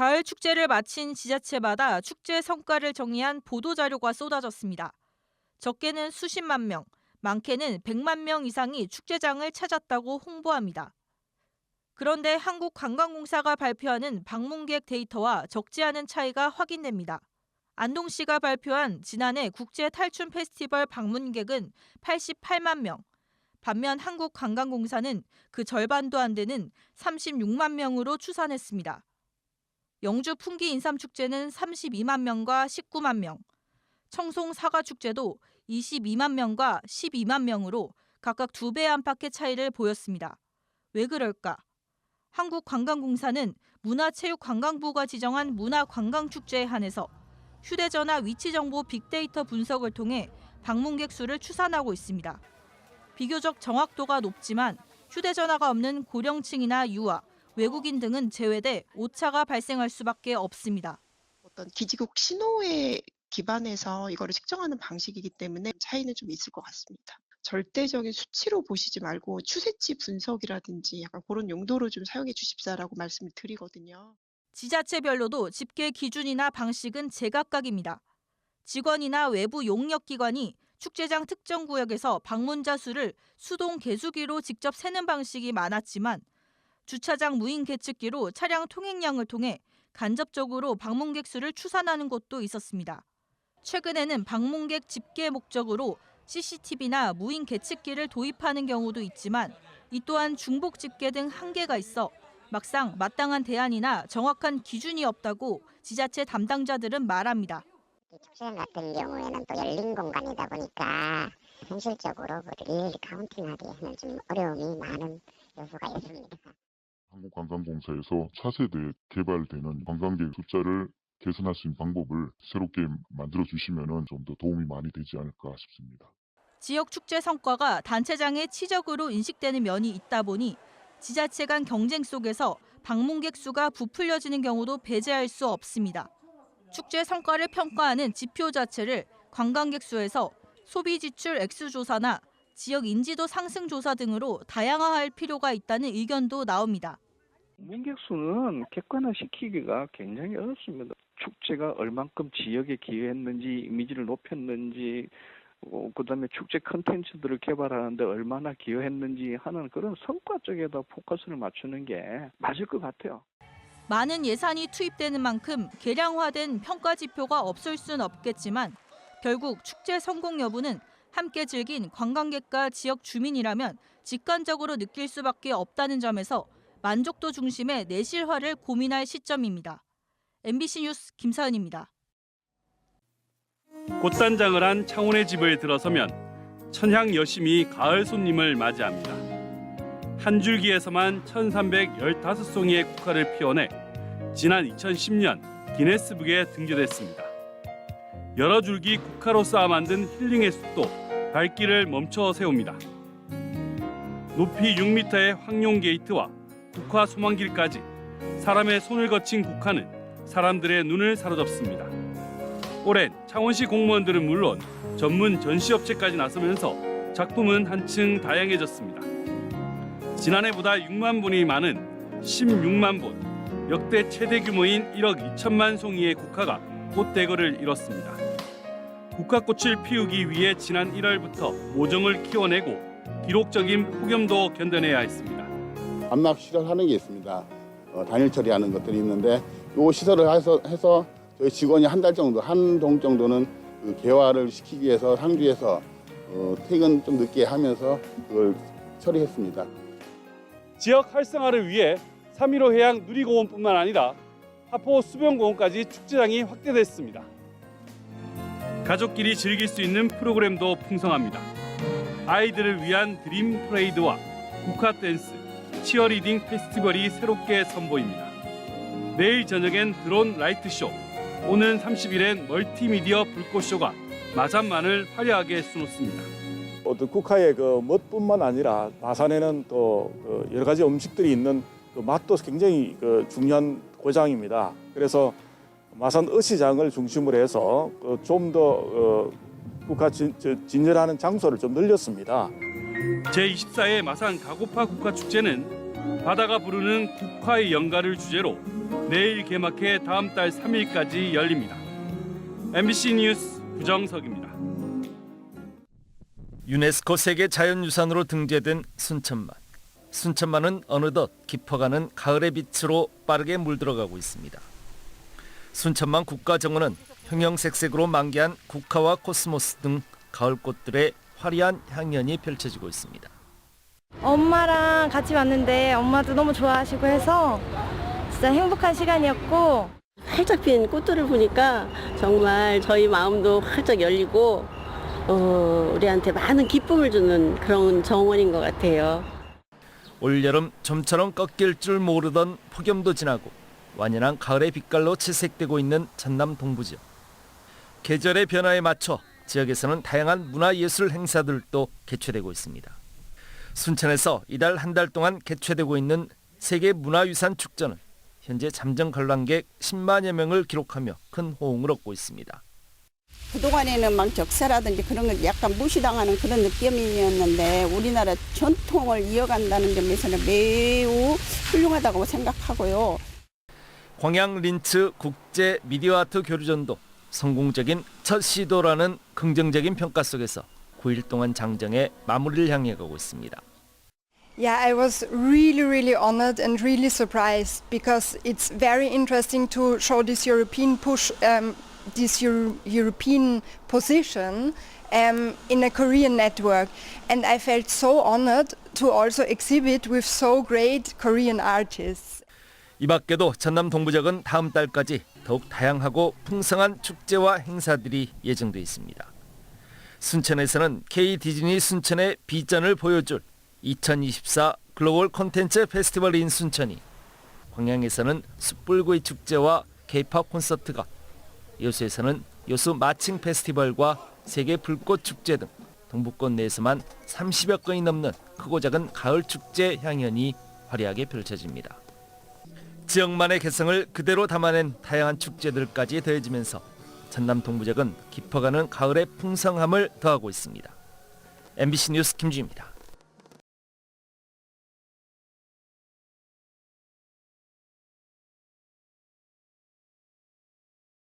가을 축제를 마친 지자체마다 축제 성과를 정리한 보도자료가 쏟아졌습니다. 적게는 수십만 명, 많게는 100만 명 이상이 축제장을 찾았다고 홍보합니다. 그런데 한국관광공사가 발표하는 방문객 데이터와 적지 않은 차이가 확인됩니다. 안동시가 발표한 지난해 국제 탈춤 페스티벌 방문객은 88만 명, 반면 한국관광공사는 그 절반도 안 되는 36만 명으로 추산했습니다. 영주 풍기 인삼축제는 32만 명과 19만 명, 청송 사과축제도 22만 명과 12만 명으로 각각 2배 안팎의 차이를 보였습니다. 왜 그럴까? 한국관광공사는 문화체육관광부가 지정한 문화관광축제에 한해서 휴대전화 위치정보 빅데이터 분석을 통해 방문객 수를 추산하고 있습니다. 비교적 정확도가 높지만 휴대전화가 없는 고령층이나 유아, 외국인 등은 제외돼 오차가 발생할 수밖에 없습니다. 어떤 기지국 신호에 기반해서 이거를 측정하는 방식이기 때문에 차이는 좀 있을 것 같습니다. 절대적인 수치로 보시지 말고 추세치 분석이라든지 약간 그런 용도로 좀 사용해 주십사라고 말씀을 드리거든요. 지자체별로도 집계 기준이나 방식은 제각각입니다. 직원이나 외부 용역기관이 축제장 특정 구역에서 방문자 수를 수동 계수기로 직접 세는 방식이 많았지만 주차장 무인 계측기로 차량 통행량을 통해 간접적으로 방문객 수를 추산하는 곳도 있었습니다. 최근에는 방문객 집계 목적으로 CCTV나 무인 계측기를 도입하는 경우도 있지만 이 또한 중복 집계 등 한계가 있어 막상 마땅한 대안이나 정확한 기준이 없다고 지자체 담당자들은 말합니다. 축제장 같은 경우에는 또 열린 공간이다 보니까 현실적으로 일일이 카운팅하기에는 좀 어려움이 많은 요소가 있습니다. 한국관광공사에서 차세대 개발되는 관광객 숫자를 개선할 수 있는 방법을 새롭게 만들어주시면 좀 더 도움이 많이 되지 않을까 싶습니다. 지역 축제 성과가 단체장의 치적으로 인식되는 면이 있다 보니 지자체 간 경쟁 속에서 방문객 수가 부풀려지는 경우도 배제할 수 없습니다. 축제 성과를 평가하는 지표 자체를 관광객 수에서 소비 지출 액수 조사나 지역 인지도 상승 조사 등으로 다양화할 필요가 있다는 의견도 나옵니다. 문객 수는 객관화시키기가 굉장히 어렵습니다. 축제가 얼만큼 지역에 기여했는지, 이미지를 높였는지, 그다음에 축제 콘텐츠들을 개발하는데 얼마나 기여했는지 하는 그런 성과 쪽에다 포커스를 맞추는 게 맞을 것 같아요. 많은 예산이 투입되는 만큼 계량화된 평가 지표가 없을 순 없겠지만 결국 축제 성공 여부는 함께 즐긴 관광객과 지역 주민이라면 직관적으로 느낄 수밖에 없다는 점에서 만족도 중심의 내실화를 고민할 시점입니다. MBC 뉴스 김사은입니다. 꽃단장을 한 창원의 집을 들어서면 천향 여심이 가을 손님을 맞이합니다. 한 줄기에서만 1315송이의 국화를 피워내 지난 2010년 기네스북에 등재됐습니다. 여러 줄기 국화로 쌓아 만든 힐링의 숲도 발길을 멈춰 세웁니다. 높이 6m의 황룡 게이트와 국화 소망길까지 사람의 손을 거친 국화는 사람들의 눈을 사로잡습니다. 올해는 창원시 공무원들은 물론 전문 전시업체까지 나서면서 작품은 한층 다양해졌습니다. 지난해보다 6만 본이 많은 16만 본, 역대 최대 규모인 1억 2천만 송이의 국화가 꽃대거를 이뤘습니다. 국화꽃을 피우기 위해 지난 1월부터 모종을 키워내고 기록적인 폭염도 견뎌내야 했습니다. 암막 시설하는 게 있습니다. 단일 처리하는 것들이 있는데 이 시설을 해서 저희 직원이 한 달 정도, 한 동 정도는 그 개화를 시키기 위해서 상주에서 퇴근 좀 늦게 하면서 그걸 처리했습니다. 지역 활성화를 위해 3.15 해양 누리공원뿐만 아니라 하포 수변공원까지 축제장이 확대됐습니다. 가족끼리 즐길 수 있는 프로그램도 풍성합니다. 아이들을 위한 드림 프레이드와 국화 댄스, 치어리딩 페스티벌이 새롭게 선보입니다. 내일 저녁엔 드론 라이트쇼, 오는 30일엔 멀티미디어 불꽃쇼가 마산만을 화려하게 수놓습니다. 또 국화의 그 멋뿐만 아니라 마산에는 또 여러 가지 음식들이 있는 그 맛도 굉장히 중요한 고장입니다. 그래서 마산 어시장을 중심으로 해서 좀 더 국화 진열하는 장소를 좀 늘렸습니다. 제24회 마산 가고파 국화축제는 바다가 부르는 국화의 연가를 주제로 내일 개막해 다음 달 3일까지 열립니다. MBC 뉴스 구정석입니다. 유네스코 세계 자연유산으로 등재된 순천만. 순천만은 어느덧 깊어가는 가을의 빛으로 빠르게 물들어가고 있습니다. 순천만 국가정원은 형형색색으로 만개한 국화와 코스모스 등 가을꽃들의 화려한 향연이 펼쳐지고 있습니다. 엄마랑 같이 왔는데 엄마도 너무 좋아하시고 해서 진짜 행복한 시간이었고, 활짝 핀 꽃들을 보니까 정말 저희 마음도 활짝 열리고 우리한테 많은 기쁨을 주는 그런 정원인 것 같아요. 올여름 좀처럼 꺾일 줄 모르던 폭염도 지나고 완연한 가을의 빛깔로 채색되고 있는 전남 동부지역. 계절의 변화에 맞춰 지역에서는 다양한 문화예술 행사들도 개최되고 있습니다. 순천에서 이달 한 달 동안 개최되고 있는 세계문화유산 축제는 현재 잠정 관람객 10만여 명을 기록하며 큰 호응을 얻고 있습니다. 그동안에는 막 적사라든지 그런 걸 약간 무시당하는 그런 느낌이었는데 우리나라 전통을 이어간다는 점에서는 매우 훌륭하다고 생각하고요. 광양 린츠 국제 미디어 아트 교류전도 성공적인 첫 시도라는 긍정적인 평가 속에서 9일 동안 장정의 마무리를 향해 가고 있습니다. Yeah, I was really honored and really surprised because it's very interesting to show this European push, this European position in a Korean network, and I felt so honored to also exhibit with so great Korean artists. 이 밖에도 전남 동부지역은 다음 달까지 더욱 다양하고 풍성한 축제와 행사들이 예정돼 있습니다. 순천에서는 K 디즈니 순천의 비전을 보여줄 2024 글로벌 콘텐츠 페스티벌인 순천이, 광양에서는 숯불구이 축제와 K-팝 콘서트가, 여수에서는 여수 마칭 페스티벌과 세계 불꽃 축제 등 동부권 내에서만 30여 건이 넘는 크고 작은 가을 축제 향연이 화려하게 펼쳐집니다. 지역만의 개성을 그대로 담아낸 다양한 축제들까지 더해지면서 전남 동부지역은 깊어가는 가을의 풍성함을 더하고 있습니다. MBC 뉴스 김주희입니다.